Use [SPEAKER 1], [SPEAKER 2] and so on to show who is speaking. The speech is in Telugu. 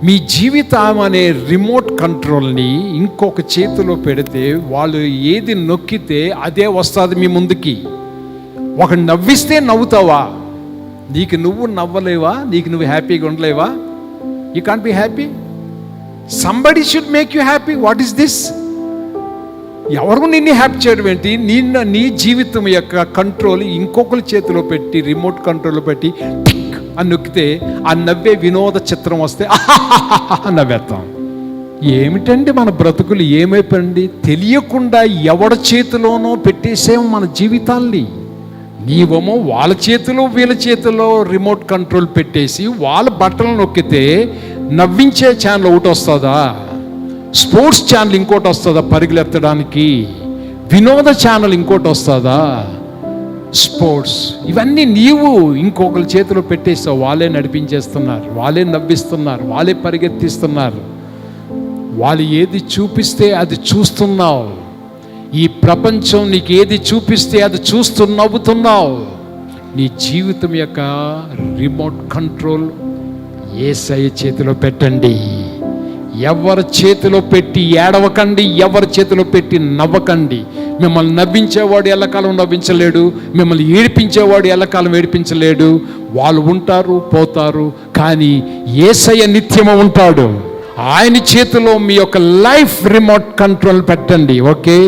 [SPEAKER 1] మీ జీవితం అనే రిమోట్ కంట్రోల్ని ఇంకొక చేతిలో పెడితే వాళ్ళు ఏది నొక్కితే అదే వస్తుంది మీ ముందుకి. ఒక నవ్విస్తే నవ్వుతావా? నీకు నువ్వు నవ్వలేవా? నీకు నువ్వు హ్యాపీగా ఉండలేవా? You can't be happy. Somebody should make you happy. What is this? ఎవరు నిన్ను హ్యాపీ చేయడం ఏంటి? నీ జీవితం యొక్క కంట్రోల్ ఇంకొకరి చేతిలో పెట్టి, రిమోట్ కంట్రోల్లో పెట్టి టిక్ అని నొక్కితే ఆ నవ్వే వినోద చిత్రం వస్తే నవ్వేస్తాం. ఏమిటండి మన బ్రతుకులు ఏమైపోయింది? తెలియకుండా ఎవరి చేతిలోనో పెట్టేసాం మన జీవితాల్ని. నీవేమో వాళ్ళ చేతిలో వీళ్ళ చేతిలో రిమోట్ కంట్రోల్ పెట్టేసి వాళ్ళ బట్టలు నొక్కితే నవ్వించే ఛానల్ ఒకటి వస్తుందా? స్పోర్ట్స్ ఛానల్ ఇంకోటి వస్తుందా పరిగెత్తడానికి? వినోద ఛానల్ ఇంకోటి వస్తుందా? స్పోర్ట్స్ ఇవన్నీ నీవు ఇంకొకరి చేతిలో పెట్టేస్తావు. వాళ్ళే నడిపించేస్తున్నారు, వాళ్ళే నవ్విస్తున్నారు, వాళ్ళే పరిగెత్తిస్తున్నారు. వాళ్ళు ఏది చూపిస్తే అది చూస్తున్నావు. ఈ ప్రపంచం నీకు ఏది చూపిస్తే అది చూస్తూ నవ్వుతున్నావు. నీ జీవితం యొక్క రిమోట్ కంట్రోల్ యేసయ్య చేతిలో పెట్టండి. ఎవరి చేతిలో పెట్టి ఏడవకండి, ఎవరి చేతిలో పెట్టి నవ్వకండి. మిమ్మల్ని నవ్వించేవాడు ఎల్లకాలం నవ్వించలేడు, మిమ్మల్ని ఏడిపించేవాడు ఎల్లకాలం ఏడిపించలేడు. వాళ్ళు ఉంటారు, పోతారు, కానీ యేసయ్య నిత్యము ఉంటాడు. ఆయన చేతిలో మీ యొక్క లైఫ్ రిమోట్ కంట్రోల్ పెట్టండి. ఓకే.